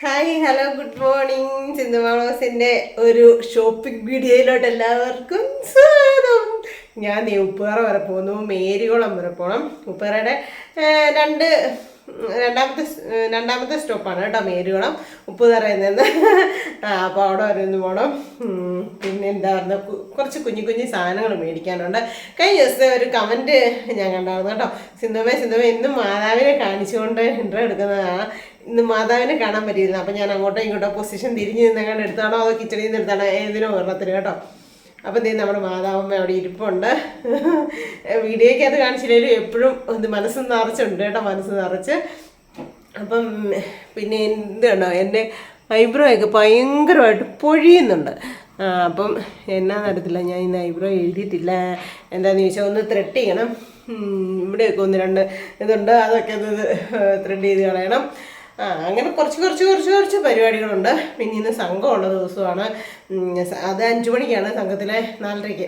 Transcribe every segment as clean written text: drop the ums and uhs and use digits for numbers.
Hi hello good morning. സിന്ധുമാളോസിൻ്റെ ഒരു shopping വീഡിയോയിലോട്ട് എല്ലാവർക്കും സ്വാഗതം. ഞാൻ ഉപ്പുപാറ വരെ പോകുന്നു, മേരികുളം വരെ പോകണം. ഉപ്പുപാറയുടെ രണ്ടാമത്തെ സ്റ്റോപ്പാണ് കേട്ടോ മേരികുളം, ഉപ്പുതറയിൽ നിന്ന്. അപ്പോൾ അവിടെ വരെ ഒന്ന് പോകണം. പിന്നെ എന്താ പറയുക, കുറച്ച് കുഞ്ഞു കുഞ്ഞു സാധനങ്ങൾ മേടിക്കാനുണ്ട്. കഴിഞ്ഞ ദിവസത്തെ ഒരു കമൻറ്റ് ഞാൻ കണ്ടായിരുന്നു കേട്ടോ. സിന്ധുമ ഇന്നും മാതാവിനെ കാണിച്ചുകൊണ്ട് ഇൻട്രോ എടുക്കുന്നതാണ്. ഇന്ന് മാതാവിനെ കാണാൻ പറ്റിയിരുന്നു. അപ്പം ഞാൻ അങ്ങോട്ടോ ഇങ്ങോട്ടോ പൊസിഷൻ തിരിഞ്ഞ് നിന്നങ്ങാണ്ട് എടുത്താണോ അതോ കിച്ചണിയിൽ നിന്ന് എടുത്താണോ ഏതിനോ ഒരെണ്ണത്തിന് കേട്ടോ. അപ്പം നീ നമ്മുടെ മാതാവമ്മ അവിടെ ഇരിപ്പുണ്ട്. വീഡിയോയ്ക്ക് അത് കാണിച്ചില്ലെങ്കിലും എപ്പോഴും ഇത് മനസ്സ് നിറച്ചുണ്ട് കേട്ടോ, മനസ്സ് നിറച്ച്. അപ്പം പിന്നെ എന്ത് കണ്ടോ, എൻ്റെ ഐബ്രോ ഒക്കെ ഭയങ്കരമായിട്ട് പൊഴിയുന്നുണ്ട്. അപ്പം എന്നാ നടത്തില്ല, ഞാൻ ഇന്ന് ഐബ്രോ എഴുതിയിട്ടില്ല. എന്താണെന്ന് ചോദിച്ചാൽ ഒന്ന് ത്രെഡ് ചെയ്യണം. ഇവിടെയൊക്കെ ഒന്ന് രണ്ട് ഇതുണ്ട്, അതൊക്കെ ഒന്ന് ത്രെഡ് ചെയ്ത് കളയണം. അങ്ങനെ കുറച്ച് പരിപാടികളുണ്ട്. പിന്നെ ഇന്ന് സംഘമുള്ള ദിവസമാണ്. അത് 5 മണിക്കാണ്, സംഘത്തിലെ 4:30.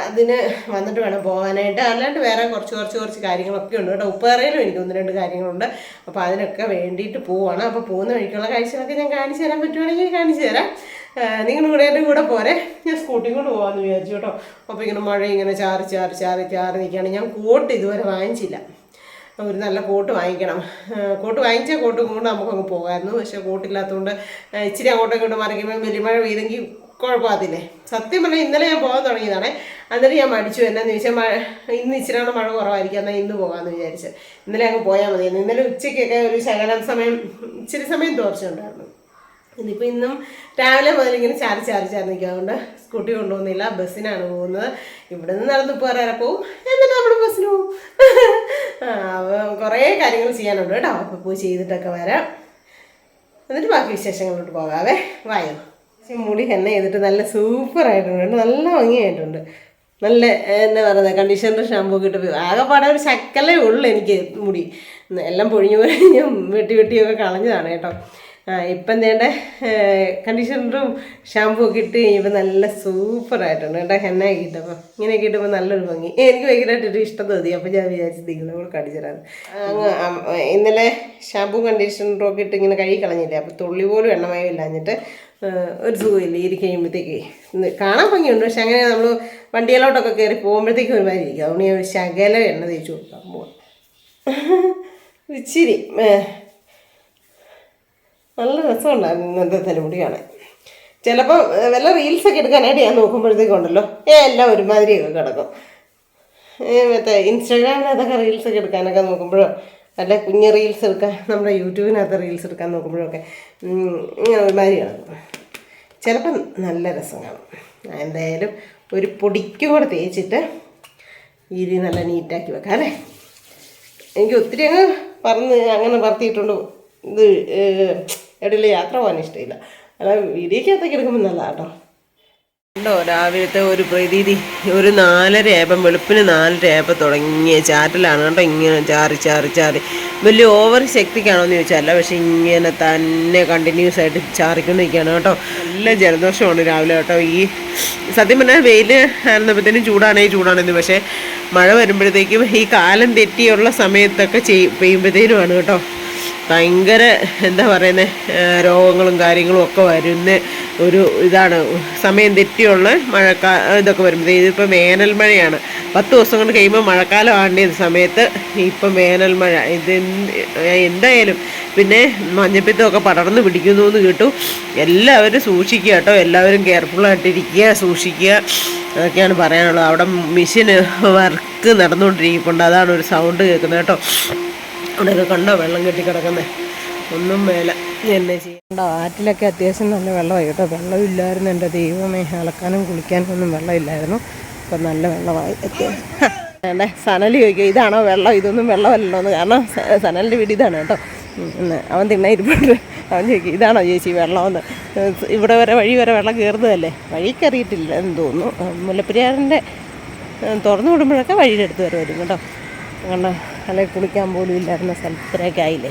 അതിന് വന്നിട്ട് വേണം പോകാനായിട്ട്. അല്ലാണ്ട് വേറെ കുറച്ച് കാര്യങ്ങളൊക്കെ ഉണ്ട് കേട്ടോ. ഉപ്പേറയിലും എനിക്ക് 1-2 കാര്യങ്ങളുണ്ട്. അപ്പോൾ അതിനൊക്കെ വേണ്ടിയിട്ട് പോവാണ്. അപ്പോൾ പോകുന്ന വഴിക്കുള്ള കാഴ്ചകളൊക്കെ ഞാൻ കാണിച്ചു തരാൻ പറ്റുവാണെങ്കിൽ കാണിച്ചു തരാം. നിങ്ങളുടെ കൂടെ എൻ്റെ കൂടെ പോരെ. ഞാൻ സ്കൂട്ടി കൊണ്ട് പോകാമെന്ന് വിചാരിച്ചു കേട്ടോ. അപ്പോൾ ഇങ്ങനെ മഴ ഇങ്ങനെ ചാറി നിൽക്കുകയാണ്. ഞാൻ കോട്ട് ഇതുവരെ വാങ്ങിച്ചില്ല. ഒരു നല്ല കോട്ട് വാങ്ങിക്കണം. കോട്ട് വാങ്ങിച്ചാൽ കോട്ട് കൊണ്ട് നമുക്കങ്ങ് പോകാമായിരുന്നു. പക്ഷേ കോട്ടില്ലാത്തതുകൊണ്ട് ഇച്ചിരി അങ്ങോട്ടും ഇങ്ങോട്ടും മറിക്കുമ്പോൾ വലിയ മഴ പെയ്തെങ്കിൽ കുഴപ്പമാകത്തില്ലേ. സത്യം പറഞ്ഞാൽ ഇന്നലെ ഞാൻ പോകാൻ തുടങ്ങിയതാണ്. എന്നിട്ട് ഞാൻ മടിച്ചു. എന്നാന്ന് ചോദിച്ചാൽ ഇന്ന് ഇച്ചിരിയാണ് മഴ കുറവായിരിക്കും, എന്നാൽ ഇന്ന് പോകാമെന്ന് വിചാരിച്ച് ഇന്നലെ അങ്ങ് പോയാൽ മതിയായിരുന്നു. ഇന്നലെ ഉച്ചയ്ക്കൊക്കെ ഒരു ശകലം സമയം ഇച്ചിരി സമയം തോർച്ചുണ്ടായിരുന്നു. ഇന്നിപ്പോൾ ഇന്നും രാവിലെ മുതൽ ഇങ്ങനെ ചാരി നിൽക്കുക. അതുകൊണ്ട് സ്കൂട്ടി കൊണ്ടുപോകുന്നില്ല, ബസ്സിനാണ് പോകുന്നത്. ഇവിടെ നിന്ന് നടന്ന് പോരാ പോവും, എന്നിട്ട് നമ്മൾ ബസ്സിന് പോവും. കുറേ കാര്യങ്ങൾ ചെയ്യാനുണ്ട് കേട്ടോ. അപ്പോൾ പോയി ചെയ്തിട്ടൊക്കെ വരാം. എന്നിട്ട് ബാക്കി വിശേഷങ്ങളിലോട്ട് പോകാവേ. വായോ. മുടി എണ്ണ ചെയ്തിട്ട് നല്ല സൂപ്പറായിട്ടുണ്ട്, നല്ല ഭംഗിയായിട്ടുണ്ട്. നല്ല എന്താ പറയുന്നത്, കണ്ടീഷണർ ഷാമ്പൂ ഒക്കെ ഇട്ട് ആകെപ്പാടെ ഒരു ശക്കലേ ഉള്ളൂ എനിക്ക് മുടി. എല്ലാം പൊഴിഞ്ഞു വെട്ടിയൊക്കെ കളഞ്ഞതാണ് കേട്ടോ. ഇപ്പം വേണ്ട കണ്ടീഷണറും ഷാമ്പൂ ഒക്കെ ഇട്ട് കഴിയുമ്പോൾ നല്ല സൂപ്പറായിട്ടുണ്ട് കേട്ടോ. ഹെന്ന കിട്ടപ്പോൾ ഇങ്ങനെയൊക്കെ ഇട്ടപ്പോൾ നല്ലൊരു ഭംഗി. എനിക്ക് ഭയങ്കരമായിട്ടൊരു ഇഷ്ടം തോന്നി. അപ്പോൾ ഞാൻ വിചാരിച്ചു നിങ്ങളെ കൂടെ കാണിച്ചിടാണ്. ഇന്നലെ ഷാമ്പൂ കണ്ടീഷണറും ഒക്കെ ഇട്ട് ഇങ്ങനെ കഴുകി കളഞ്ഞില്ലേ. അപ്പോൾ തുള്ളി പോലും എണ്ണമയം ഇല്ലാഞ്ഞിട്ട് ഒരു സുഖമില്ല. ഇരി കഴിയുമ്പോഴത്തേക്ക് കാണാൻ ഭംഗിയുണ്ട്. പക്ഷെ അങ്ങനെ നമ്മൾ വണ്ടിയിലോട്ടൊക്കെ കയറി പോകുമ്പോഴത്തേക്കും ഒരുമാതിരി ഇരിക്കും. അതുകൊണ്ട് ഞാൻ ഒരു ശകലം എണ്ണ തേച്ച് കൊടുക്കാൻ പോവാം. ഇച്ചിരി നല്ല രസമുണ്ടായിരുന്നു ഇന്നത്തെ തലമുടി കാണാൻ. ചിലപ്പോൾ വല്ല റീൽസൊക്കെ എടുക്കാനായിട്ട് ഞാൻ നോക്കുമ്പോഴത്തേക്കുണ്ടല്ലോ എല്ലാം ഒരുമാതിരിയൊക്കെ കിടക്കും. മറ്റേ ഇൻസ്റ്റാഗ്രാമിനകത്തൊക്കെ റീൽസൊക്കെ എടുക്കാനൊക്കെ നോക്കുമ്പോഴോ അല്ല കുഞ്ഞ് റീൽസ് എടുക്കാൻ നമ്മുടെ യൂട്യൂബിനകത്ത് റീൽസ് എടുക്കാൻ നോക്കുമ്പോഴൊക്കെ ഇങ്ങനെ ഒരുമാതിരി കിടക്കും. ചിലപ്പോൾ നല്ല രസം കാണും. എന്തായാലും ഒരു പൊടിക്കും കൂടെ തേച്ചിട്ട് ഇരി നല്ല നീറ്റാക്കി വെക്കാം അല്ലേ. എനിക്ക് ഒത്തിരി അങ്ങനെ പറത്തിയിട്ടുണ്ട്. ഇത് എവിടെയുള്ള യാത്ര പോകാൻ ഇഷ്ടമില്ല. അല്ല വീഡിയോക്കകത്തൊക്കെ എടുക്കുമ്പോൾ നല്ല കേട്ടോ. ഉണ്ടോ രാവിലത്തെ ഒരു പ്രതീതി. ഒരു 4:30 വെളുപ്പിന് 4:30 തുടങ്ങിയ ചാറ്റലാണ് കേട്ടോ. ഇങ്ങനെ ചാറി വലിയ ഓവർ ശക്തിക്കാണോ എന്ന് ചോദിച്ചാൽ, പക്ഷെ ഇങ്ങനെ തന്നെ കണ്ടിന്യൂസ് ആയിട്ട് ചാറിക്കൊണ്ടിരിക്കുകയാണ് കേട്ടോ. നല്ല ജലദോഷമാണ് രാവിലെ കേട്ടോ. ഈ സത്യം പറഞ്ഞാൽ വെയിൽ ആയിരുന്നപ്പോഴത്തേനും ചൂടാണെന്ന്, പക്ഷേ മഴ വരുമ്പോഴത്തേക്കും ഈ കാലം തെറ്റിയുള്ള സമയത്തൊക്കെ പെയ്യുമ്പോഴത്തേനുമാണ് കേട്ടോ ഭയങ്കര എന്താ പറയുന്നത്, രോഗങ്ങളും കാര്യങ്ങളും ഒക്കെ വരുന്ന ഒരു ഇതാണ്. സമയം തെറ്റിയുള്ള ഇതൊക്കെ വരുമ്പോഴത്തേക്ക് ഇതിപ്പോൾ വേനൽ മഴയാണ്. 10 ദിവസം കൊണ്ട് കഴിയുമ്പോൾ മഴക്കാലം ആണ്ടിയ സമയത്ത് ഇപ്പം വേനൽ മഴ. ഇത് എന്തായാലും പിന്നെ മഞ്ഞപ്പിത്തമൊക്കെ പടർന്ന് പിടിക്കുന്നു എന്ന് കേട്ടു. എല്ലാവരും സൂക്ഷിക്കുക കേട്ടോ. എല്ലാവരും കെയർഫുള്ളായിട്ടിരിക്കുക, സൂക്ഷിക്കുക, അതൊക്കെയാണ് പറയാനുള്ളത്. അവിടെ മെഷീൻ വർക്ക് നടന്നുകൊണ്ടിരിക്കുന്നുണ്ട്, അതാണ് ഒരു സൗണ്ട് കേൾക്കുന്നത് കേട്ടോ. അവിടെയൊക്കെ കണ്ടോ വെള്ളം കെട്ടിക്കിടക്കുന്നത്, ഒന്നും മേലെ എന്നെ ചെയ്യണ്ടോ. ആറ്റിലൊക്കെ അത്യാവശ്യം നല്ല വെള്ളമായി കേട്ടോ. വെള്ളമില്ലായിരുന്നു എൻ്റെ ദൈവമേ, അലക്കാനും കുളിക്കാനും ഒന്നും വെള്ളമില്ലായിരുന്നു. ഇപ്പം നല്ല വെള്ളമായി അത്യാവശ്യം. വേണ്ടേ സനൽ ചോദിക്കും ഇതാണോ വെള്ളം, ഇതൊന്നും വെള്ളമല്ലല്ലോ എന്ന്. കാരണം സനലിൻ്റെ വീട് ഇതാണ് കേട്ടോ. അവൻ തിണ്ണയിരിപ്പുണ്ട്. അവൻ ചോദിക്കും ഇതാണോ ചേച്ചി വെള്ളമെന്ന്. ഇവിടെ വഴി വരെ വെള്ളം കയറുന്നതല്ലേ, വഴിക്കറിയത്തില്ല എന്ന് തോന്നുന്നു. മുല്ലപ്പെരിയാറിൻ്റെ തുറന്നു വിടുമ്പോഴൊക്കെ വഴിയുടെ അടുത്ത് വരെ വരും കേട്ടോ. അങ്ങനെ അല്ലെങ്കിൽ കുളിക്കാൻ പോലും ഇല്ലായിരുന്ന സ്ഥലത്തിലേക്ക് ആയില്ലേ.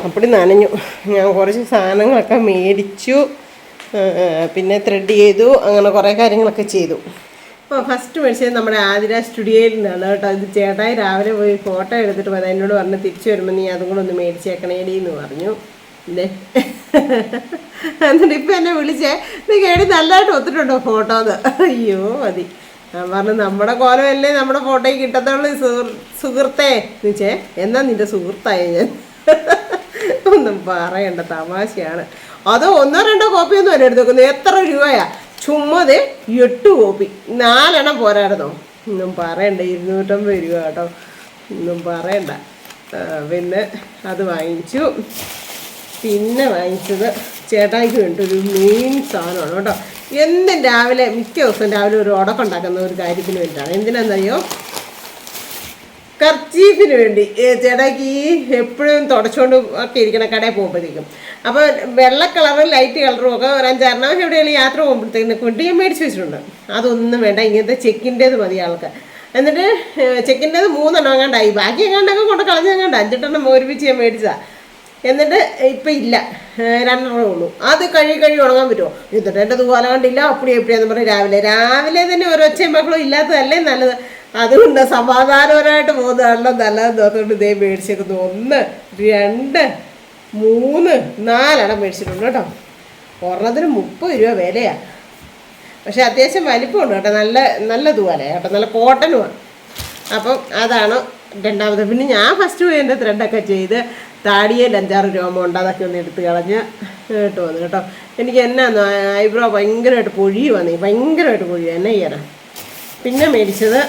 അപ്പടി നനഞ്ഞു. ഞാൻ കുറച്ച് സാധനങ്ങളൊക്കെ മേടിച്ചു, പിന്നെ ത്രെഡ് ചെയ്തു, അങ്ങനെ കുറേ കാര്യങ്ങളൊക്കെ ചെയ്തു. അപ്പോൾ ഫസ്റ്റ് മേടിച്ചത് നമ്മുടെ ആതിര സ്റ്റുഡിയോയിൽ നിന്നാണ് കേട്ടോ. ഇത് ചേട്ടായി രാവിലെ പോയി ഫോട്ടോ എടുത്തിട്ട് പോയത്. എന്നോട് പറഞ്ഞ് തിരിച്ചു വരുമ്പോൾ നീ അതും കൂടെ ഒന്ന് മേടിച്ചേക്കണേടി എന്ന് പറഞ്ഞു. ഇല്ലേ എന്നിട്ട് ഇപ്പം എന്നെ വിളിച്ചേ നീ കേടി നല്ലതായിട്ട് ഒത്തിട്ടുണ്ടോ ഫോട്ടോന്ന്. അയ്യോ മതി. ഞാൻ പറഞ്ഞു നമ്മുടെ കോലമല്ലേ നമ്മുടെ ഫോട്ടോയിൽ കിട്ടത്തുള്ളൂ സുഹൃത്തേ നിച്ചേ. എന്നാ നിന്റെ സുഹൃത്തായി ഞാൻ. ഒന്നും പറയണ്ട, തമാശയാണ്. അതോ 1-2 കോപ്പിയൊന്നും അല്ല എടുത്ത് വെക്കുന്നത്. എത്ര രൂപയാ? ചുമ്മാതെ 8 കോപ്പി, 4 എണ്ണം പോരായിരുന്നോ? ഒന്നും പറയണ്ട, 250 രൂപ കേട്ടോ, ഒന്നും പറയണ്ട. പിന്നെ അത് വാങ്ങിച്ചു. പിന്നെ വാങ്ങിച്ചത് ചേട്ടായിക്ക് വേണ്ടി ഒരു മെയിൻ സാധനമാണ് കേട്ടോ. എന്നും രാവിലെ മിക്ക ദിവസവും രാവിലെ ഒരു ഉടക്കുണ്ടാക്കുന്ന ഒരു കാര്യത്തിന് വേണ്ടിയിട്ടാണ്. എന്തിനാണെന്നറിയോ? കർച്ചീഫിന് വേണ്ടി. ചേട്ടായിക്ക് ഈ എപ്പോഴും തുടച്ചുകൊണ്ട് ഒക്കെ ഇരിക്കണം കടയിൽ പോകുമ്പോഴത്തേക്കും. അപ്പോൾ വെള്ള കളറും ലൈറ്റ് കളറും ഒക്കെ ഒരു 5-6 എവിടെയെങ്കിലും യാത്ര പോകുമ്പോഴത്തേക്കും കൊണ്ട് ഞാൻ മേടിച്ച് വെച്ചിട്ടുണ്ട്. അതൊന്നും വേണ്ട, ഇങ്ങനത്തെ ചെക്കിൻ്റേത് മതി ആൾക്ക്. എന്നിട്ട് ചെക്കിൻ്റേത് 3 എണ്ണം എങ്ങാണ്ടായി, ബാക്കി എങ്ങാണ്ടൊക്കെ കൊണ്ട് കളഞ്ഞെങ്ങാണ്ട് 5 എണ്ണം ഒരുമിച്ച് ഞാൻ മേടിച്ചതാണ്. എന്നിട്ട് ഇപ്പം ഇല്ല, 2 എണ്ണമേ ഉള്ളൂ. അത് കഴുകി ഉണങ്ങാൻ പറ്റുമോ? എന്നിട്ട് എൻ്റെ തുവാല കണ്ടില്ല എപ്പിടിയെന്ന് പറഞ്ഞ് രാവിലെ തന്നെ ഒരൊച്ചയും മക്കളും ഇല്ലാത്തതല്ലേ നല്ലത്. അതുകൊണ്ട് സമാധാനപരമായിട്ട് പോകുന്നതാണല്ലോ നല്ലതെന്ന് ഓർത്തുകൊണ്ട് ഇതേ മേടിച്ചേക്കുന്നു. 1, 2, 3, 4 എണ്ണം മേടിച്ചിട്ടുണ്ട് കേട്ടോ. ഒരെണ്ണത്തിന് 30 രൂപ വിലയാണ്. പക്ഷെ അത്യാവശ്യം വലിപ്പമുണ്ട് കേട്ടോ. നല്ല തുവാലയാണ് കേട്ടോ, നല്ല കോട്ടനുമാണ്. അപ്പം അതാണ് രണ്ടാമത്. പിന്നെ ഞാൻ ഫസ്റ്റ് പോയി എൻ്റെ ത്രെഡൊക്കെ ചെയ്ത് താടിയിൽ 5-6 രോമം ഉണ്ട്, അതൊക്കെ ഒന്ന് എടുത്ത് കളഞ്ഞ് കേട്ട് വന്നു കേട്ടോ. എനിക്ക് എന്നാന്ന് ഐബ്രോ ഭയങ്കരമായിട്ട് പൊഴിയുവാണ്, ഭയങ്കരമായിട്ട് പൊഴിയുക. എന്നെ ചെയ്യാനാ. പിന്നെ മേടിച്ചത്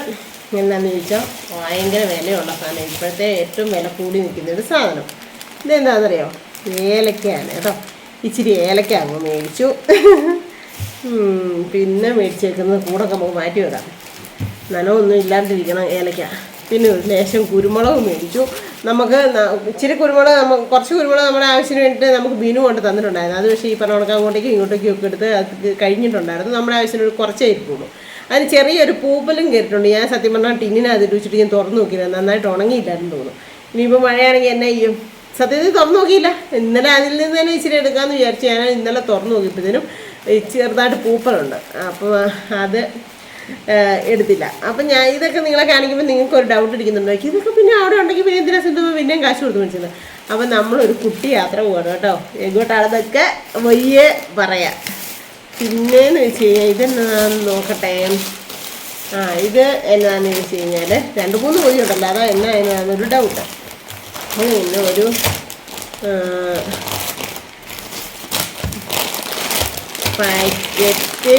എന്നാന്ന് ചോദിച്ചാൽ ഭയങ്കര വിലയുള്ള സാധനം, ഇപ്പോഴത്തെ ഏറ്റവും വില കൂടി നിൽക്കുന്നൊരു സാധനം. ഇതെന്താണെന്നറിയോ? ഏലക്കയാണ് കേട്ടോ. ഇച്ചിരി ഏലക്ക അങ്ങ് മേടിച്ചു. പിന്നെ മേടിച്ചേക്കുന്നത് കൂടൊക്കെ നമുക്ക് മാറ്റി വെക്കാം, നനവൊന്നും ഇല്ലാണ്ടിരിക്കണം ഏലക്ക. പിന്നെ ഒരു ലേശം കുരുമുളക് മേടിച്ചു. നമുക്ക് ഇച്ചിരി കുരുമുളക്, കുറച്ച് കുരുമുളക് നമ്മുടെ ആവശ്യത്തിന് വേണ്ടിയിട്ട് നമുക്ക് ബിനു കൊണ്ട് തന്നിട്ടുണ്ടായിരുന്നു. അത് പക്ഷേ ഈ പറഞ്ഞ കണക്ക് അങ്ങോട്ടേക്കും ഇങ്ങോട്ടേക്കും ഒക്കെ എടുത്ത് അത് കഴിഞ്ഞിട്ടുണ്ടായിരുന്നു. നമ്മുടെ ആവശ്യത്തിന് കുറച്ചേ ഇരിക്കുള്ളൂ. അതിന് ചെറിയൊരു പൂപ്പലും കയറിയിട്ടുണ്ട്. ഞാൻ സത്യം പറഞ്ഞാൽ ടിന്നിനകത്ത് വെച്ചിട്ട് ഞാൻ തുറന്നു നോക്കിയില്ല, നന്നായിട്ട് ഉണങ്ങിയില്ലായിരുന്നു തോന്നുന്നു. ഇനിയിപ്പോൾ മഴയാണെങ്കിൽ എന്നെ ചെയ്യും? സത്യത്തിൽ തുറന്നു നോക്കിയില്ല. ഇന്നലെ അതിൽ നിന്ന് തന്നെ ഇച്ചിരി എടുക്കാമെന്ന് വിചാരിച്ചു. ഞാൻ ഇന്നലെ തുറന്നു നോക്കിയപ്പോഴത്തേനും ചെറുതായിട്ട് പൂപ്പലുണ്ട്. അപ്പോൾ അത് എടുത്തില്ല. അപ്പം ഞാൻ ഇതൊക്കെ നിങ്ങളെ കാണിക്കുമ്പോൾ നിങ്ങൾക്ക് ഒരു ഡൗട്ട് ഇരിക്കുന്നുണ്ടോ, ഇതൊക്കെ പിന്നെ അവിടെ ഉണ്ടെങ്കിൽ പിന്നെ എന്തിനാ സിന്ധു പിന്നെയും കാശ് കൊടുത്ത് മേടിച്ചത്? അപ്പം നമ്മളൊരു കുട്ടി യാത്ര പോകണം കേട്ടോ. എങ്ങോട്ടാണെന്നൊക്കെ വയ്യേ പറയാം. പിന്നെയെന്ന് വെച്ച് കഴിഞ്ഞാൽ ഇതെന്നാന്ന് നോക്കട്ടെ. ഇത് എന്നാന്ന് വെച്ച് കഴിഞ്ഞാൽ 2-3 പൊതി ഉണ്ടല്ലോ, അതാ എന്നാ അതിനാന്നൊരു ഡൗട്ട്. പിന്നെ ഒരു പാക്കറ്റ്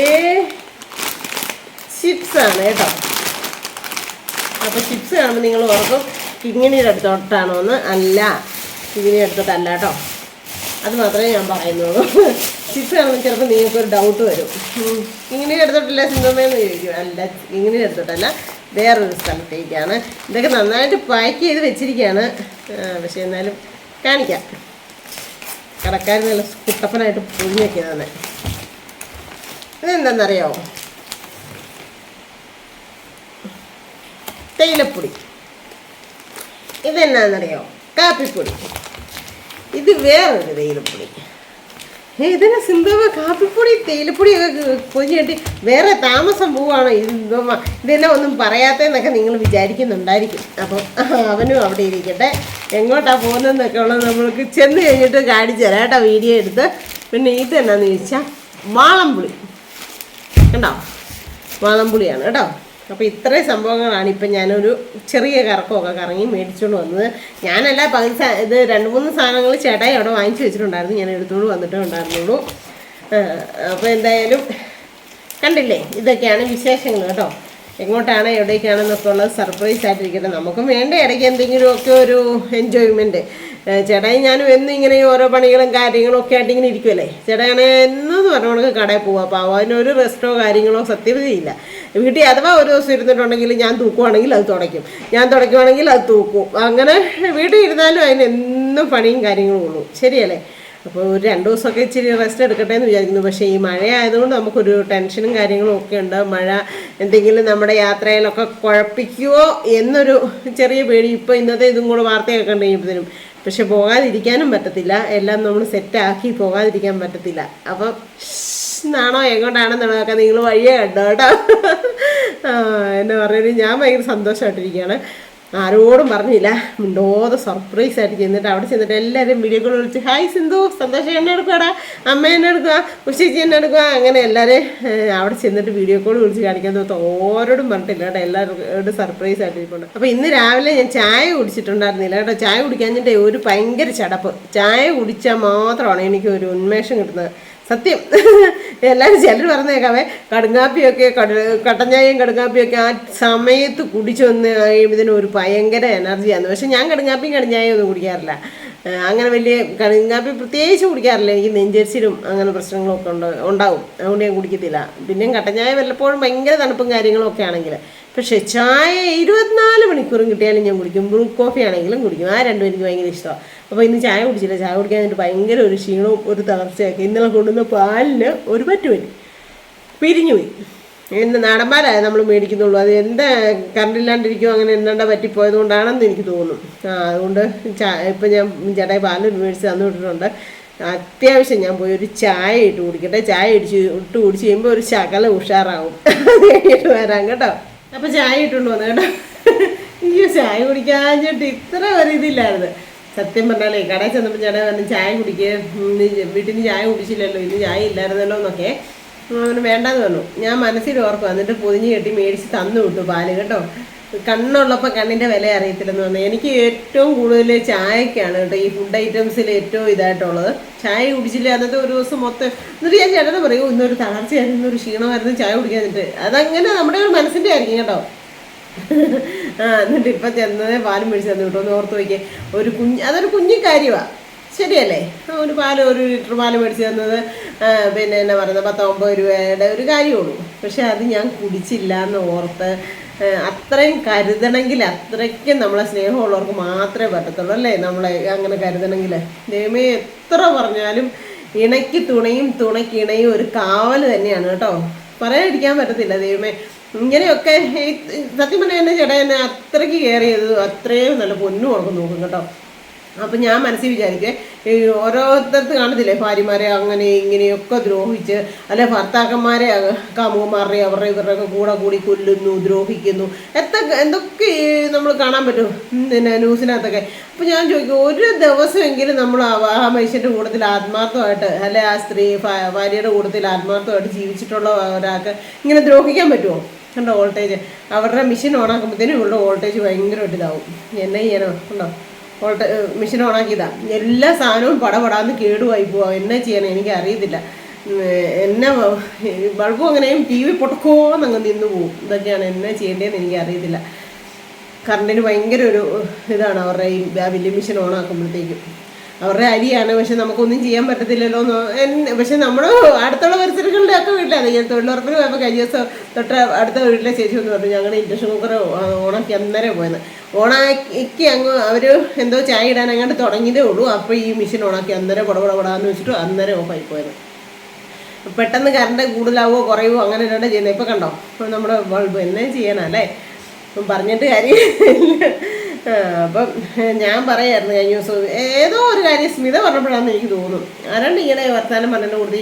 ചിപ്സാണ് കേട്ടോ. അപ്പോൾ ചിപ്സ് കാണുമ്പോൾ നിങ്ങൾ ഓർക്കും കിങ്ങിണിയുടെ അടുത്തോട്ടാണോ എന്ന്. അല്ല, കിങ്ങിണിയുടെ അടുത്തോട്ടല്ല കേട്ടോ. അത് മാത്രമേ ഞാൻ പറയുന്നുള്ളൂ. ചിപ്സ് കാണുമ്പോൾ ചിലപ്പോൾ നിങ്ങൾക്കൊരു ഡൗട്ട് വരും, കിങ്ങിണിയുടെ അടുത്തോട്ടല്ല സിന്ധുമേന്ന് ചോദിക്കും. അല്ല, കിങ്ങിണിയുടെ അടുത്തോട്ടല്ല, വേറൊരു സ്ഥലത്തേക്കാണ്. ഇതൊക്കെ നന്നായിട്ട് പാക്ക് ചെയ്ത് വെച്ചിരിക്കുകയാണ്. പക്ഷേ എന്നാലും കാണിക്കാം. കടക്കാർ നല്ല കുട്ടപ്പനായിട്ട് പൊഴിഞ്ഞ് വയ്ക്കുന്നതാണ്. ഇതെന്താണെന്നറിയാമോ? തേയിലപ്പൊടി. ഇതെന്നാണെന്നറിയാമോ? കാപ്പിപ്പൊടി. ഇത് വേറൊരു തേയിലപ്പൊടി. ഇതിനെ സിന്ധുവ കാപ്പിപ്പൊടി തേയിലപ്പൊടിയൊക്കെ പൊതിഞ്ഞിട്ട് വേറെ താമസം പോവാണോ ഇതെല്ലാം ഒന്നും പറയാത്തതെന്നൊക്കെ നിങ്ങൾ വിചാരിക്കുന്നുണ്ടായിരിക്കും. അപ്പം അവനും അവിടെ ഇരിക്കട്ടെ. എങ്ങോട്ടാണ് പോകുന്നതെന്നൊക്കെ ഉള്ളത് നമ്മൾക്ക് ചെന്ന് കഴിഞ്ഞിട്ട് കാണിച്ചു തരാം കേട്ടോ, വീഡിയോ എടുത്ത്. പിന്നെ ഇതെന്നാന്ന് ചോദിച്ചാൽ വാളംപുളി കണ്ടോ, വാളംപുളിയാണ് കേട്ടോ. അപ്പോൾ ഇത്രയും സംഭവങ്ങളാണ് ഇപ്പം ഞാനൊരു ചെറിയ കറക്കമൊക്കെ കറങ്ങി മേടിച്ചുകൊണ്ട് വന്നത്. ഞാനല്ല പകുതി ഇത് 2-3 സാധനങ്ങൾ ചേട്ടായി അവിടെ വാങ്ങിച്ചു വെച്ചിട്ടുണ്ടായിരുന്നു, ഞാൻ എടുത്തുകൊണ്ട് വന്നിട്ടേ ഉണ്ടായിരുന്നുള്ളൂ. അപ്പോൾ എന്തായാലും കണ്ടില്ലേ, ഇതൊക്കെയാണ് വിശേഷങ്ങൾ കേട്ടോ. എങ്ങോട്ടാണ് എവിടേക്കാണെന്നൊക്കെ ഉള്ളത് സർപ്രൈസ് ആയിട്ടിരിക്കട്ടെ. നമുക്കും വേണ്ട ഇടയ്ക്ക് എന്തെങ്കിലുമൊക്കെ ഒരു എൻജോയ്മെൻറ്റ്. ചേട്ടായി ഞാനും എന്നും ഇങ്ങനെ ഓരോ പണികളും കാര്യങ്ങളും ഒക്കെ ആയിട്ട് ഇങ്ങനെ ഇരിക്കുമല്ലേ. ചേട്ടായാണ് എന്നത് പറഞ്ഞുകൊണ്ട് കടയിൽ പോവാം. അപ്പോൾ അതിനൊരു റെസ്റ്റോ കാര്യങ്ങളോ സത്യവതിയില്ല. വീട്ടിൽ അഥവാ ഒരു ദിവസം ഇരുന്നിട്ടുണ്ടെങ്കിൽ ഞാൻ തൂക്കുവാണെങ്കിൽ അത് തുടയ്ക്കും, ഞാൻ തുടയ്ക്കുവാണെങ്കിൽ അത് തൂക്കും. അങ്ങനെ വീട്ടിൽ ഇരുന്നാലും അതിന് എന്നും പണിയും കാര്യങ്ങളും ഉള്ളൂ, ശരിയല്ലേ? അപ്പോൾ ഒരു 2 ദിവസമൊക്കെ ഇച്ചിരി റെസ്റ്റ് എടുക്കട്ടെ എന്ന് വിചാരിക്കുന്നു. പക്ഷേ ഈ മഴ ആയതുകൊണ്ട് നമുക്കൊരു ടെൻഷനും കാര്യങ്ങളും ഒക്കെ ഉണ്ട്. മഴ എന്തെങ്കിലും നമ്മുടെ യാത്രയിലൊക്കെ കുഴപ്പിക്കുമോ എന്നൊരു ചെറിയ പേടി. ഇപ്പോൾ ഇന്നത്തെ ഇതും കൂടെ വാർത്തയൊക്കെ കണ്ടു കഴിയുമ്പോഴത്തേനും. പക്ഷെ പോകാതിരിക്കാനും പറ്റത്തില്ല, എല്ലാം നമ്മൾ സെറ്റാക്കി പോകാതിരിക്കാൻ പറ്റത്തില്ല. അപ്പം നാണോ എങ്ങോട്ടാണെന്നുള്ളതൊക്കെ നിങ്ങൾ വഴിയേ കണ്ടോ കേട്ടോ. എന്നെ പറഞ്ഞാൽ ഞാൻ ഭയങ്കര സന്തോഷമായിട്ടിരിക്കുകയാണ്. ആരോടും പറഞ്ഞില്ല, മിണ്ടോതെ സർപ്രൈസ് ആയിട്ട് ചെന്നിട്ട് അവിടെ ചെന്നിട്ട് എല്ലാവരും വീഡിയോ കോൾ വിളിച്ച് ഹായ് സിന്ധു, സന്തോഷം എന്നെ എടുക്കുവാടാ, അമ്മ എന്നെ എടുക്കുക, ഉഷേച്ചി എന്നെ എടുക്കുക, അങ്ങനെ എല്ലാവരും അവിടെ ചെന്നിട്ട് വീഡിയോ കോൾ വിളിച്ച് കാണിക്കാൻ തോന്നുന്നു. ഓരോടും പറഞ്ഞിട്ടില്ല കേട്ടോ, എല്ലാവരോടും സർപ്രൈസ് ആയിട്ട് ഇരിപ്പുണ്ട്. അപ്പോൾ ഇന്ന് രാവിലെ ഞാൻ ചായ കുടിച്ചിട്ടുണ്ടായിരുന്നില്ല കേട്ടോ. ചായ കുടിക്കാഞ്ഞിട്ട് ഒരു ഭയങ്കര ചടപ്പ്. ചായ കുടിച്ചാൽ മാത്രമാണ് എനിക്ക് ഒരു ഉന്മേഷം കിട്ടുന്നത്, സത്യം. എല്ലാവരും ചിലർ പറഞ്ഞേക്കാവേ കടുങ്കാപ്പിയൊക്കെ കട്ടൻ ചായയും കടുങ്കാപ്പിയൊക്കെ ആ സമയത്ത് കുടിച്ചു വന്ന് കഴിയുമ്പോഴത്തേനും ഒരു ഭയങ്കര എനർജിയാണ്. പക്ഷെ ഞാൻ കടുങ്കാപ്പിയും കടും ചായയും ഒന്നും കുടിക്കാറില്ല. അങ്ങനെ വലിയ കടുങ്കാപ്പി പ്രത്യേകിച്ച് കുടിക്കാറില്ല. എനിക്ക് നെഞ്ചരിച്ചിലും അങ്ങനെ പ്രശ്നങ്ങളൊക്കെ ഉണ്ടാവും, അതുകൊണ്ട് ഞാൻ കുടിക്കത്തില്ല. പിന്നെയും കട്ടൻ ചായ വല്ലപ്പോഴും ഭയങ്കര തണുപ്പും കാര്യങ്ങളും ഒക്കെ ആണെങ്കിൽ. പക്ഷേ ചായ 24 മണിക്കൂറും കിട്ടിയാലും ഞാൻ കുടിക്കും. ബ്രൂ കോഫി ആണെങ്കിലും കുടിക്കും. ആ രണ്ടും എനിക്ക് ഭയങ്കര ഇഷ്ടമാണ്. അപ്പോൾ ഇന്ന് ചായ കുടിച്ചില്ല. ചായ കുടിക്കാനായിട്ട് ഭയങ്കര ഒരു ക്ഷീണവും ഒരു തളർച്ചയൊക്കെ. ഇന്നലെ കൊണ്ടുവന്ന പാലിന് ഒരു പറ്റി പിരിഞ്ഞു പോയി. ഇന്ന് നാടൻ പാലാണ് നമ്മൾ മേടിക്കുന്നുള്ളൂ. അത് എന്താ കറണ്ടില്ലാണ്ടിരിക്കുമോ അങ്ങനെ എന്താ പറ്റിപ്പോയത് കൊണ്ടാണെന്ന് എനിക്ക് തോന്നും. അതുകൊണ്ട് ഇപ്പം ഞാൻ ചേട്ടായി പാല് മേടിച്ച് തന്നു വിട്ടിട്ടുണ്ട്. അത്യാവശ്യം ഞാൻ പോയി ഒരു ചായ ഇട്ട് കുടിക്കട്ടെ. ചായ ഇട്ട് കുടിച്ച് കഴിയുമ്പോൾ ഒരു ശകല ഉഷാറാവും. അത് കഴിഞ്ഞിട്ട് വരാം കേട്ടോ. അപ്പം ചായ ഇട്ടുകൊണ്ട് വന്നു കേട്ടോ. ഈ ചായ കുടിക്കാഞ്ഞിട്ട് ഇത്ര ഒരു ഇതില്ലായിരുന്നു. സത്യം പറഞ്ഞാലേ കടയിൽ ചെന്നപ്പോൾ ചേട്ടാ പറഞ്ഞു ചായ കുടിക്കുക, വീട്ടിൽ നിന്ന് ചായ കുടിച്ചില്ലല്ലോ, ഇന്ന് ചായ ഇല്ലായിരുന്നല്ലോ എന്നൊക്കെ. അവന് വേണ്ടാന്ന് പറഞ്ഞു. ഞാൻ മനസ്സിൽ ഓർക്കും. എന്നിട്ട് പൊതിഞ്ഞ് കെട്ടി മേടിച്ച് തന്നു വിട്ടു പാല് കേട്ടോ. കണ്ണുള്ളപ്പോൾ കണ്ണിൻ്റെ വില അറിയത്തില്ലെന്ന് പറഞ്ഞു. എനിക്ക് ഏറ്റവും കൂടുതൽ ചായക്കാണ് കേട്ടോ ഈ ഫുഡ് ഐറ്റംസിൽ ഏറ്റവും ഇതായിട്ടുള്ളത്. ചായ കുടിച്ചില്ല അന്നത്തെ ഒരു ദിവസം മൊത്തം. എന്നിട്ട് ഞാൻ ചേട്ടനെ പറയൂ ഇന്നൊരു തളർച്ചയായിരുന്നു, ഇന്നൊരു ക്ഷീണമായിരുന്നു ചായ കുടിക്കാനിട്ട്. അതങ്ങനെ നമ്മുടെ ഒരു മനസ്സിൻ്റെ ആയിരിക്കും കേട്ടോ. എന്നിട്ട് ഇപ്പം ചെന്നത് പാലും മേടിച്ച് തന്നു കേട്ടോ. ഒന്ന് ഓർത്ത് വയ്ക്കേ, അതൊരു കുഞ്ഞു കാര്യമാണ്, ശരിയല്ലേ? ഒരു ഒരു ലിറ്റർ പാല് മേടിച്ച് തന്നത് പിന്നെ എന്നാ പറയുന്നത് 19 രൂപയുടെ ഒരു കാര്യമുള്ളൂ. പക്ഷെ അത് ഞാൻ കുടിച്ചില്ല എന്ന് ഓർത്ത് അത്രയും കരുതണമെങ്കിൽ അത്രയ്ക്കും നമ്മളെ സ്നേഹമുള്ളവർക്ക് മാത്രമേ പറ്റത്തുള്ളൂ അല്ലേ? നമ്മളെ അങ്ങനെ കരുതണമെങ്കിൽ. ദൈവമേ എത്ര പറഞ്ഞാലും ഇണയ്ക്ക് തുണയും തുണയ്ക്ക് ഇണയും ഒരു കാവൽ തന്നെയാണ് കേട്ടോ. പറയാതിരിക്കാൻ പറ്റത്തില്ല. ദൈവമേ ഇങ്ങനെയൊക്കെ സത്യം പറഞ്ഞാൽ എന്നെ ചേട്ടാ എന്നെ അത്രയ്ക്ക് കെയർ ചെയ്തത് അത്രയും നല്ല പൊന്നു ഉറക്കം നോക്കും കേട്ടോ. അപ്പം ഞാൻ മനസ്സിൽ വിചാരിക്കേ ഓരോരുത്തർക്ക് കാണത്തില്ലേ ഭാര്യമാരെ അങ്ങനെ ഇങ്ങനെയൊക്കെ ദ്രോഹിച്ച്, അല്ലെ ഭർത്താക്കന്മാരെ കാമുകന്മാരുടെ അവരുടെ ഇവരുടെയൊക്കെ കൂടി കൊല്ലുന്നു, ദ്രോഹിക്കുന്നു, എന്തൊക്കെ നമ്മൾ കാണാൻ പറ്റും പിന്നെ ന്യൂസിനകത്തൊക്കെ. അപ്പം ഞാൻ ചോദിക്കും ഒരു ദിവസമെങ്കിലും നമ്മൾ ആ മനുഷ്യൻ്റെ കൂട്ടത്തിൽ ആത്മാർത്ഥമായിട്ട്, അല്ലെ ആ സ്ത്രീ ഭാര്യയുടെ കൂട്ടത്തിൽ ആത്മാർത്ഥമായിട്ട് ജീവിച്ചിട്ടുള്ള ഒരാൾക്ക് ഇങ്ങനെ ദ്രോഹിക്കാൻ പറ്റുമോ? കണ്ടോ വോൾട്ടേജ്, അവരുടെ മെഷീൻ ഓണാക്കുമ്പോഴത്തേനും ഇവരുടെ വോൾട്ടേജ് ഭയങ്കരമായിട്ട് ഇതാവും. എന്നെ ചെയ്യാനോ ഉണ്ടോ? മെഷീൻ ഓണാക്കിയതാണ്. എല്ലാ സാധനവും പടപടാന്ന് കേടുവായി പോവാം. എന്നാ ചെയ്യാൻ എനിക്ക് അറിയത്തില്ല. എന്നെ ബൾബും അങ്ങനെയും ടി വി പൊട്ടക്കോന്നങ്ങ് നിന്ന് പോവും. ഇതൊക്കെയാണ് എന്നാ ചെയ്യേണ്ടതെന്ന് എനിക്ക് അറിയത്തില്ല. കറണ്ടിന് ഭയങ്കര ഒരു ഇതാണ് അവരുടെ ഈ വലിയ മെഷീൻ ഓണാക്കുമ്പോഴത്തേക്കും. അവരുടെ അരിയാണ്, പക്ഷെ നമുക്കൊന്നും ചെയ്യാൻ പറ്റത്തില്ലല്ലോ എന്ന്. പക്ഷെ നമ്മുടെ അടുത്തുള്ള പരിസരങ്ങളുടെ ഒക്കെ വീട്ടിലാണ്. ഞാൻ തൊഴിലുറപ്പിന് പോയപ്പോൾ കഴിഞ്ഞ ദിവസം തൊട്ട് അടുത്ത വീട്ടിലെ ചേച്ചി എന്ന് പറഞ്ഞു ഞങ്ങളുടെ ഇൻഡക്ഷൻ കുക്കർ ഓണാക്കി അന്നേരം പോയെന്ന്. ഓണാക്കി അവർ എന്തോ ചായ ഇടാൻ അങ്ങോട്ട് തുടങ്ങിയതേ ഉള്ളൂ. അപ്പോൾ ഈ മെഷീൻ ഓണാക്കി അന്നേരം പടപടാന്ന് വെച്ചിട്ട് അന്നേരം ഓഫായി പോയത്. പെട്ടെന്ന് കറണ്ട് കൂടുതലാവോ കുറയുമോ അങ്ങനെ തന്നെ ചെയ്യുന്നത്. ഇപ്പം കണ്ടോ നമ്മുടെ ബൾബ് എന്നെ ചെയ്യാനല്ലേ പറഞ്ഞിട്ട് കാര്യം. അപ്പം ഞാൻ പറയായിരുന്നു കഴിഞ്ഞ ദിവസം ഏതോ ഒരു കാര്യം സ്മിത പറഞ്ഞപ്പോഴാണെന്ന് എനിക്ക് തോന്നും. ആരാണ്ട് ഇങ്ങനെ വർത്താനം പറഞ്ഞിട്ട് കൂടി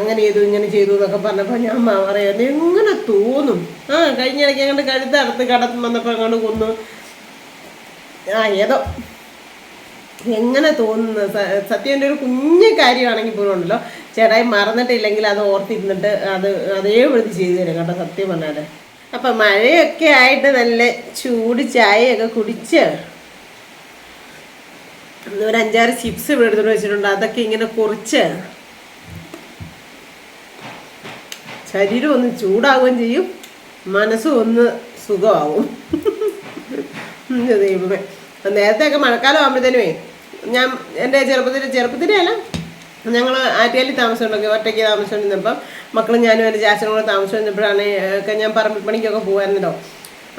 അങ്ങനെ ചെയ്തു ഇങ്ങനെ ചെയ്തു എന്നൊക്കെ പറഞ്ഞപ്പോൾ ഞാൻ പറയായിരുന്നു എങ്ങനെ തോന്നും. കഴിഞ്ഞ ഇടയ്ക്ക് അങ്ങോട്ട് കഴുത്തറുത്ത് കടത്ത് വന്നപ്പോൾ അങ്ങോട്ട് കൊന്നു. ഏതോ എങ്ങനെ തോന്നുന്നു. സത്യം എൻ്റെ ഒരു കുഞ്ഞു കാര്യമാണെങ്കിൽ പോലും ഉണ്ടല്ലോ ചേട്ടായി മറന്നിട്ടില്ലെങ്കിൽ അത് ഓർത്തിരുന്നിട്ട് അതേ പ്രതി ചെയ്തു തരും കേട്ടോ സത്യം പറഞ്ഞാൽ. അപ്പം മഴയൊക്കെ ആയിട്ട് നല്ല ചൂട് ചായയൊക്കെ കുടിച്ച് ഒരു 5-6 ചിപ്സ് ഇവിടെ എടുത്തിട്ട് വെച്ചിട്ടുണ്ട്. അതൊക്കെ ഇങ്ങനെ കുറിച്ച് ശരീരം ഒന്ന് ചൂടാവുകയും ചെയ്യും, മനസ്സും ഒന്ന് സുഖമാവും. ദൈവമേ നേരത്തെയൊക്കെ മഴക്കാലം ആകുമ്പോഴത്തേനുമേ ഞാൻ എൻ്റെ ചെറുപ്പത്തിൻ്റെ അല്ല ഞങ്ങൾ ആറ്റുകാലിൽ താമസമുണ്ടൊക്കെ ഒറ്റയ്ക്ക് താമസിച്ചുകൊണ്ടിരുന്നപ്പം മക്കളും ഞാനും എൻ്റെ ചാച്ചനും കൂടെ താമസിച്ചുകൊണ്ടിരുന്നപ്പോഴാണ് ഒക്കെ ഞാൻ പറമ്പിപ്പണിക്കൊക്കെ പോകുമായിരുന്നല്ലോ.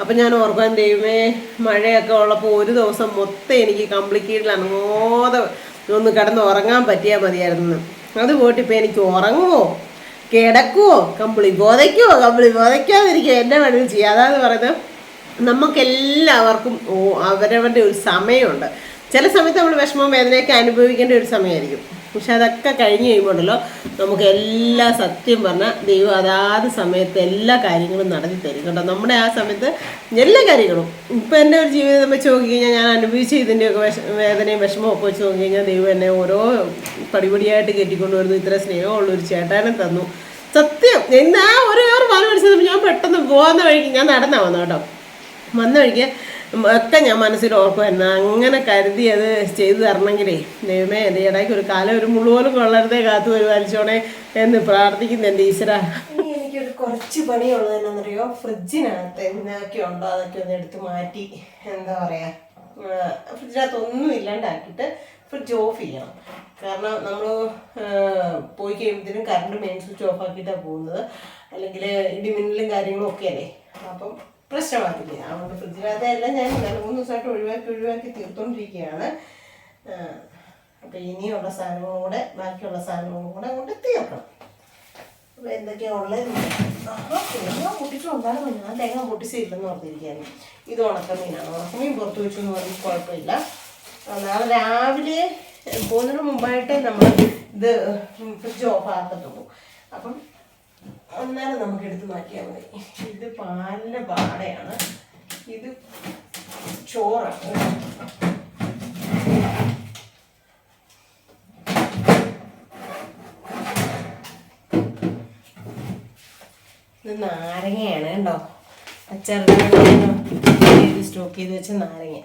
അപ്പം ഞാൻ ഓർക്കാൻ ദൈവമേ മഴയൊക്കെ ഉള്ളപ്പോൾ ഒരു ദിവസം മൊത്തം എനിക്ക് കമ്പിളിക്കീഴിൽ അങ്ങോതെ ഒന്ന് കിടന്ന് ഉറങ്ങാൻ പറ്റിയാൽ മതിയായിരുന്നു. അത് പോയിട്ട് ഇപ്പം എനിക്ക് ഉറങ്ങുമോ കിടക്കുമോ കമ്പിളി ബോധയ്ക്കാതിരിക്കുക എന്നെ വേണമെങ്കിൽ ചെയ്യുക. അതായത് പറയുന്നത് നമുക്കെല്ലാവർക്കും അവരവരുടെ ഒരു സമയമുണ്ട്. ചില സമയത്ത് നമ്മൾ വിഷമവും വേദനയൊക്കെ അനുഭവിക്കേണ്ട ഒരു സമയമായിരിക്കും. പക്ഷെ അതൊക്കെ കഴിഞ്ഞ് കഴിയുമ്പോഴല്ലോ നമുക്ക് എല്ലാ സത്യം പറഞ്ഞാൽ ദൈവം അതാത് സമയത്ത് എല്ലാ കാര്യങ്ങളും നടത്തി തരും കേട്ടോ. നമ്മുടെ ആ സമയത്ത് എല്ലാ കാര്യങ്ങളും ഇപ്പം എൻ്റെ ഒരു ജീവിതം വെച്ച് നോക്കി കഴിഞ്ഞാൽ ഞാൻ അനുഭവിച്ച ഇതിൻ്റെയൊക്കെ വേദനയും വിഷമവും ഒക്കെ വെച്ച് നോക്കി കഴിഞ്ഞാൽ ദൈവം എന്നെ ഓരോ പടിപടിയായിട്ട് കയറ്റിക്കൊണ്ട് വരുന്നു. ഇത്ര സ്നേഹമുള്ളൊരു ചേട്ടാനും തന്നു. സത്യം ഇന്ന് ആ ഒരു പാല് പഠിച്ചത് ഞാൻ പെട്ടെന്ന് പോകുന്ന വഴിക്ക് ഞാൻ നടന്നാ വന്നു കേട്ടോ. വന്ന വഴിക്ക് ഒക്കെ ഞാൻ മനസ്സിൽ ഓർക്കുമായിരുന്നു, അങ്ങനെ കരുതി അത് ചെയ്തു തരണമെങ്കിലേ ദൈവമേ എൻ്റെ ഇടയ്ക്ക് ഒരു കാലം ഒരു മുഴുവനും കൊള്ളരുതേ കാത്തു വരുവാനിച്ചോണേ എന്ന് പ്രാർത്ഥിക്കുന്നു എൻ്റെ ഈശ്വര. ഇനി എനിക്കൊരു കുറച്ച് പണിയുള്ളത് എന്നാണെന്നറിയോ, ഫ്രിഡ്ജിനകത്ത് എന്തൊക്കെ ഉണ്ടോ അതൊക്കെ ഒന്ന് എടുത്ത് മാറ്റി എന്താ പറയുക, ഫ്രിഡ്ജിനകത്ത് ഒന്നും ഇല്ലാണ്ടാക്കിയിട്ട് ഫ്രിഡ്ജ് ഓഫ് ചെയ്യണം. കാരണം നമ്മൾ പോയി കഴിയുമ്പോഴത്തേനും കറണ്ട് മെയിൻ സ്വിച്ച് ഓഫ് ആക്കിയിട്ടാണ് പോകുന്നത്, അല്ലെങ്കിൽ ഇടിമിന്നലും കാര്യങ്ങളും ഒക്കെ അല്ലേ, അപ്പം പ്രശ്നമാക്കില്ല. അതുകൊണ്ട് ഫ്രിഡ്ജിനകത്തെ എല്ലാം ഞാൻ 3 ദിവസമായിട്ട് ഒഴിവാക്കി തീർത്തുകൊണ്ടിരിക്കുകയാണ്. അപ്പം ഇനിയുള്ള സാധനങ്ങളും കൂടെ ബാക്കിയുള്ള സാധനങ്ങളും കൂടെ കൊണ്ട് തീർക്കണം. അപ്പോൾ എന്തൊക്കെയാണ് ഉള്ളത്? തേങ്ങ പൊട്ടിച്ചുണ്ടാകുന്നു. ഞാൻ തേങ്ങ പൊട്ടിച്ചില്ലെന്ന് ഓർത്തിരിക്കുകയാണ്. ഇത് ഉണക്കമീനാണ്. ഉണക്കമീൻ പുറത്ത് വെച്ചു എന്ന് പറഞ്ഞാൽ കുഴപ്പമില്ല. നാളെ രാവിലെ പോകുന്നതിന് മുമ്പായിട്ട് നമ്മൾ ഇത് ഫ്രിഡ്ജ് ഓഫ് ആക്കത്തുള്ളൂ. അപ്പം അന്നേരം നമുക്ക് എടുത്ത് മാറ്റിയാൽ മതി. ഇത് പാലിൻ്റെ പാടയാണ്, ഇത് ചോറാണ്. ഇത് നാരങ്ങയാണ് കേട്ടോ, അച്ചാറിന് സ്റ്റോക്ക് ചെയ്ത് വെച്ച നാരങ്ങ.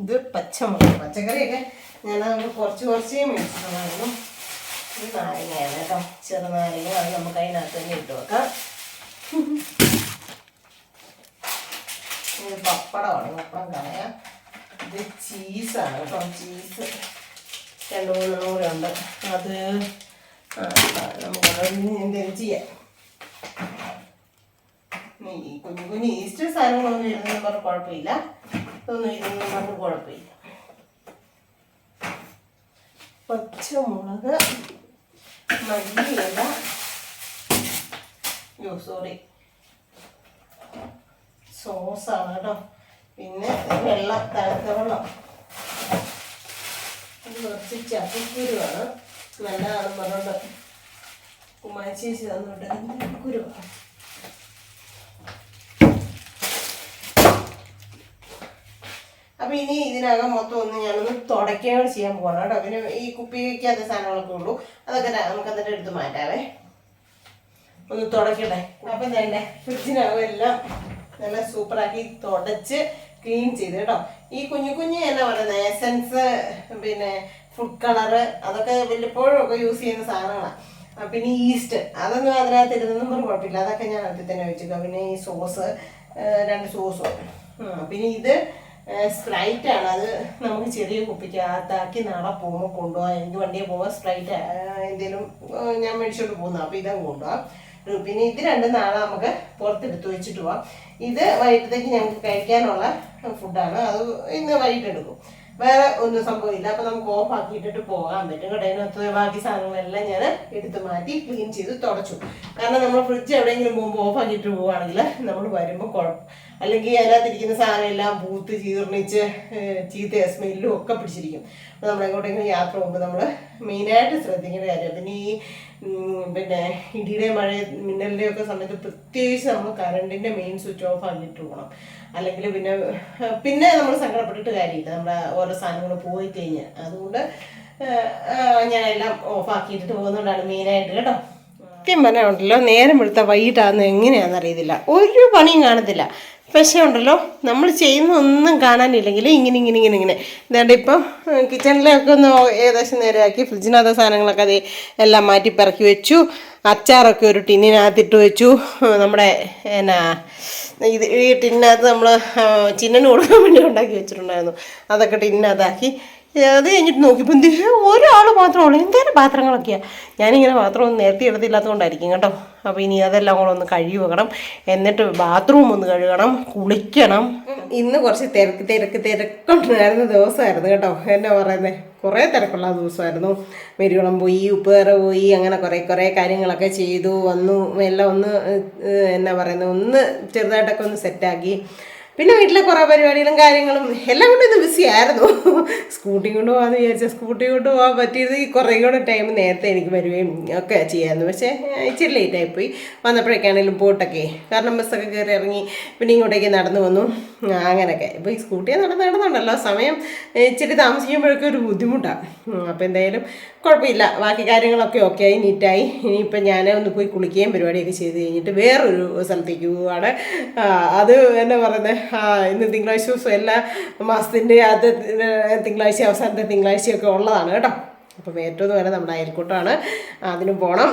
ഇത് പച്ചമുളക്. പച്ചക്കറിയൊക്കെ ഞാൻ കുറച്ച് മേടിച്ചിട്ടുണ്ടായിരുന്നു. ഇത് നാരങ്ങയാണ് കേട്ടോ, ചെറുനാരങ്ങ. അത് നമുക്ക് അതിനകത്ത് തന്നെ ഇട്ട് വെക്കാം. ഇത് പപ്പടമാണ്, പപ്പടം കളയാം. ഇത് ചീസാണ് കേട്ടോ, ചീസ് 2-3 കൂടെ ഉണ്ട്. അത് നമുക്ക് എന്തെങ്കിലും ചെയ്യാം. ഈ കുഞ്ഞു ഈസ്റ്റർ സാധനങ്ങളൊന്നും ഇരുന്നൊന്നും പറഞ്ഞ് കുഴപ്പമില്ല, ഇതൊന്നും ഇരുന്നൊന്നും പറഞ്ഞ് കുഴപ്പമില്ല. പച്ചമുളക്, മല്ലിയില, സോസാണ് കേട്ടോ. പിന്നെ വെള്ളം, തണുത്ത വെള്ളം. ഇത് കുറച്ച് ചക്കക്കുരുവാണ്, നല്ലതാണെന്ന് പറഞ്ഞുകൊണ്ട് കുമാച്ചേച്ചി തന്നിട്ട് ചക്കക്കുരുവാണ്. അപ്പം ഇനി ഇതിനകം മൊത്തം ഒന്ന് ഞാനൊന്ന് തുടയ്ക്കുകയാണ് ചെയ്യാൻ പോകണം കേട്ടോ. പിന്നെ ഈ കുപ്പി വയ്ക്കാത്ത സാധനങ്ങളൊക്കെ ഉള്ളൂ, അതൊക്കെ നമുക്ക് എന്നിട്ട് എടുത്ത് മാറ്റാവേ. ഒന്ന് തുടയ്ക്കട്ടെ. അപ്പം വേണ്ടേ ഫ്രിഡ്ജിനകം എല്ലാം നല്ല സൂപ്പറാക്കി തുടച്ച് ക്ലീൻ ചെയ്ത് കേട്ടോ. ഈ കുഞ്ഞു എന്നാ പറയുന്നത് എസൻസ്, പിന്നെ ഫുഡ് കളറ്, അതൊക്കെ വല്ലപ്പോഴും ഒക്കെ യൂസ് ചെയ്യുന്ന സാധനങ്ങളാണ്. പിന്നെ ഈസ്റ്റ്, അതൊന്നും അതിനകത്ത് ഇരുന്നൊന്നും പറഞ്ഞ് കുഴപ്പമില്ല, അതൊക്കെ ഞാൻ അതിൽ തന്നെ വെച്ചേക്കാം. പിന്നെ ഈ സോസ്, 2 സോസും. പിന്നെ ഇത് സ്പ്രൈറ്റ് ആണ്. അത് നമുക്ക് ചെറിയ കുപ്പിക്കകത്താക്കി നാളെ പോകുമ്പോൾ കൊണ്ടുപോകാം. എനിക്ക് വണ്ടിയെ പോകാൻ സ്പ്രൈറ്റ് എന്തെങ്കിലും ഞാൻ മേടിച്ചോണ്ട് പോകുന്നത്, അപ്പോൾ ഇതങ്ങ് കൊണ്ടുപോകാം. പിന്നെ ഇത് 2 നാളെ നമുക്ക് പുറത്തെടുത്ത് വെച്ചിട്ട് പോവാം. ഇത് വൈകിട്ടത്തേക്ക് ഞങ്ങൾക്ക് കഴിക്കാനുള്ള ഫുഡാണ്, അത് ഇന്ന് വൈകിട്ട് എടുക്കും. വേറെ ഒന്നും സംഭവമില്ല. അപ്പോൾ നമുക്ക് ഓഫ് ആക്കിയിട്ടിട്ട് പോകാൻ പറ്റും. കടയിനകത്ത് ബാക്കി സാധനങ്ങളെല്ലാം ഞാൻ എടുത്ത് മാറ്റി ക്ലീൻ ചെയ്ത് തുടച്ചു. കാരണം നമ്മൾ ഫ്രിഡ്ജ് എവിടെയെങ്കിലും പോകുമ്പോൾ ഓഫ് ആക്കിയിട്ട് പോവുകയാണെങ്കിൽ നമ്മൾ വരുമ്പോൾ കുഴപ്പം, അല്ലെങ്കിൽ അതിനകത്തിരിക്കുന്ന സാധനം എല്ലാം പൂത്ത് ചീർണിച്ച് ചീത്ത സ്മെല്ലും ഒക്കെ പിടിച്ചിരിക്കും. അപ്പോൾ നമ്മൾ എങ്ങോട്ടെങ്കിലും യാത്ര പോകുമ്പോൾ നമ്മൾ മെയിനായിട്ട് ശ്രദ്ധിക്കേണ്ട കാര്യം. പിന്നെ ഇടിയുടെ മഴ മിന്നലിൻ്റെ ഒക്കെ സമയത്ത് പ്രത്യേകിച്ച് നമ്മൾ കറണ്ടിൻ്റെ മെയിൻ സ്വിച്ച് ഓഫ് ആക്കിയിട്ട് പോകണം. അല്ലെങ്കിൽ പിന്നെ നമ്മൾ സങ്കടപ്പെട്ടിട്ട് കാര്യമില്ല, നമ്മുടെ ഓരോ സാധനങ്ങൾ പോയി കഴിഞ്ഞാൽ. അതുകൊണ്ട് ഞാനെല്ലാം ഓഫ് ആക്കിയിട്ട് പോകുന്നതുകൊണ്ടാണ് മെയിനായിട്ട് കേട്ടോ. സത്യം പറഞ്ഞാൽ ഉണ്ടല്ലോ, നേരം വെളുത്ത വൈകിട്ടാകുന്ന എങ്ങനെയാണെന്ന് അറിയത്തില്ല, ഒരു പണിയും കാണത്തില്ല. പക്ഷേ ഉണ്ടല്ലോ, നമ്മൾ ചെയ്യുന്നൊന്നും കാണാനില്ലെങ്കിൽ ഇങ്ങനെ ഇതാണ്ട് ഇപ്പം കിച്ചണിലൊക്കെ ഒന്ന് ഏകദേശം നേരെയാക്കി ഫ്രിഡ്ജിനകത്തെ സാധനങ്ങളൊക്കെ അത് എല്ലാം മാറ്റി പിറക്കി വെച്ചു. അച്ചാറൊക്കെ ഒരു ടിന്നിനകത്തിട്ട് വെച്ചു. നമ്മുടെ ഈ ടിന്നിനകത്ത് നമ്മൾ ചിന്നന് കൊടുക്കാൻ വേണ്ടി ഉണ്ടാക്കി വെച്ചിട്ടുണ്ടായിരുന്നു, അതൊക്കെ ടിന്നിനകത്താക്കി. അത് കഴിഞ്ഞിട്ട് നോക്കിയപ്പോൾ ഒരാൾ മാത്രമുള്ളൂ, എന്തേലും പാത്രങ്ങളൊക്കെയാണ്. ഞാനിങ്ങനെ പാത്രമൊന്നും നേരത്തെ എടുത്തില്ലാത്തതുകൊണ്ടായിരിക്കും കേട്ടോ. അപ്പോൾ ഇനി അതെല്ലാം കൂടെ ഒന്ന് കഴുകി വെക്കണം. എന്നിട്ട് ബാത്റൂം ഒന്ന് കഴുകണം, കുളിക്കണം. ഇന്ന് കുറച്ച് തിരക്കുണ്ടായിരുന്ന ദിവസമായിരുന്നു കേട്ടോ. എന്നാ പറയുന്നത്, കുറേ തിരക്കുള്ള ദിവസമായിരുന്നു. മെരുകുളം പോയി, ഉപ്പുകറ പോയി, അങ്ങനെ കുറേ കാര്യങ്ങളൊക്കെ ചെയ്തു വന്നു. എല്ലാം ഒന്ന് എന്നാ പറയുന്നത്, ഒന്ന് ചെറുതായിട്ടൊക്കെ ഒന്ന് സെറ്റാക്കി. പിന്നെ വീട്ടിലെ കുറേ പരിപാടികളും കാര്യങ്ങളും എല്ലാം കൊണ്ടും ഇത് ബിസി ആയിരുന്നു. സ്കൂട്ടി കൊണ്ട് പോകാമെന്ന് വിചാരിച്ചാൽ സ്കൂട്ടി കൊണ്ട് പോകാൻ പറ്റിയത് ഈ കുറേ കൂടെ ടൈം നേരത്തെ എനിക്ക് വരികയും ഒക്കെ ചെയ്യാമായിരുന്നു. പക്ഷേ ഇച്ചിരി ലേറ്റായിപ്പോയി. വന്നപ്പോഴേക്കാണെങ്കിലും പോട്ടൊക്കെ കാരണം ബസ്സൊക്കെ കയറി ഇറങ്ങി പിന്നെ ഇങ്ങോട്ടേക്ക് നടന്നു വന്നു അങ്ങനെയൊക്കെ. ഇപ്പോൾ ഈ സ്കൂട്ടിയെ നടന്നുണ്ടല്ലോ സമയം ഇച്ചിരി താമസിക്കുമ്പോഴൊക്കെ ഒരു ബുദ്ധിമുട്ടാണ്. അപ്പോൾ എന്തായാലും കുഴപ്പമില്ല, ബാക്കി കാര്യങ്ങളൊക്കെ ഓക്കെ ആയി നീറ്റായി. ഇനിയിപ്പോൾ ഞാൻ ഒന്ന് പോയി കുളിക്കുകയും പരിപാടിയൊക്കെ ചെയ്ത് കഴിഞ്ഞിട്ട് വേറൊരു സ്ഥലത്തേക്ക് പോവുകയാണ്. അത് എന്നാ പറയുന്നത്, ഇന്ന് തിങ്കളാഴ്ച ദിവസം എല്ലാ മാസത്തിൻ്റെ അത് തിങ്കളാഴ്ച അവസാനത്തെ തിങ്കളാഴ്ചയൊക്കെ ഉള്ളതാണ് കേട്ടോ. അപ്പം ഏറ്റവും വരെ നമ്മുടെ അയൽക്കൂട്ടമാണ്, അതിന് പോകണം.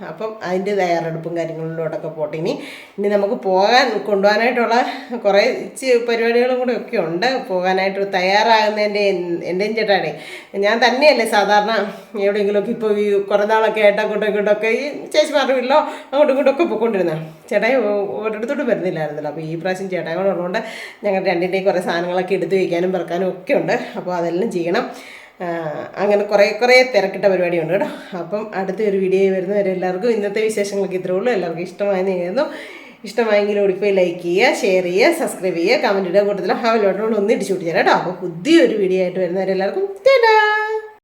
അപ്പം അതിൻ്റെ തയ്യാറെടുപ്പും കാര്യങ്ങളിലോട്ടൊക്കെ പോട്ടെ. ഇനി നമുക്ക് കൊണ്ടുപോകാനായിട്ടുള്ള കുറേ പരിപാടികളും കൂടെ ഒക്കെ ഉണ്ട്. പോകാനായിട്ട് തയ്യാറാകുന്നതിൻ്റെ എൻ്റെയും ചേട്ടാടെ ഞാൻ തന്നെയല്ലേ സാധാരണ എവിടെയെങ്കിലുമൊക്കെ ഇപ്പോൾ ഈ കുറേ നാളൊക്കെ ആയിട്ട് അങ്ങോട്ടും ഇങ്ങോട്ടൊക്കെ ഈ ചേച്ചിമാരുടെ വീട്ടിലോ അങ്ങോട്ടും ഇങ്ങോട്ടൊക്കെ പോയിക്കൊണ്ടിരുന്നത്. ചേട്ടായി ഒരിടത്തോട്ട് വരുന്നില്ലായിരുന്നല്ലോ. അപ്പോൾ ഈ പ്രാവശ്യം ചേട്ടായി കൂടെ ഉള്ളതുകൊണ്ട് ഞങ്ങൾ രണ്ടിൻ്റെയും കുറേ സാധനങ്ങളൊക്കെ എടുത്ത് വയ്ക്കാനും പെറുക്കാനും ഒക്കെ ഉണ്ട്. അപ്പോൾ അതെല്ലാം ചെയ്യണം. അങ്ങനെ കുറേ തിരക്കിട്ട പരിപാടിയുണ്ട് കേട്ടോ. അപ്പം അടുത്തൊരു വീഡിയോ വരുന്നവരെ എല്ലാവർക്കും ഇന്നത്തെ വിശേഷങ്ങളൊക്കെ ഇത്രേ ഉള്ളൂ. എല്ലാവർക്കും ഇഷ്ടമായെന്ന് കരുതുന്നു. ഇഷ്ടമായെങ്കിൽ ഓടിപ്പോയി ലൈക്ക് ചെയ്യുക, ഷെയർ ചെയ്യുക, സബ്സ്ക്രൈബ് ചെയ്യുക, കമൻറ്റ് ഇടുക, കൂട്ടത്തിൽ ഹാവിലോട്ടോട് ഒന്ന് ഇടിച്ചു വിട്ടു തരാം കേട്ടോ. അപ്പോൾ പുതിയൊരു വീഡിയോ ആയിട്ട് വരുന്നവരെല്ലാവർക്കും ടാറ്റാ.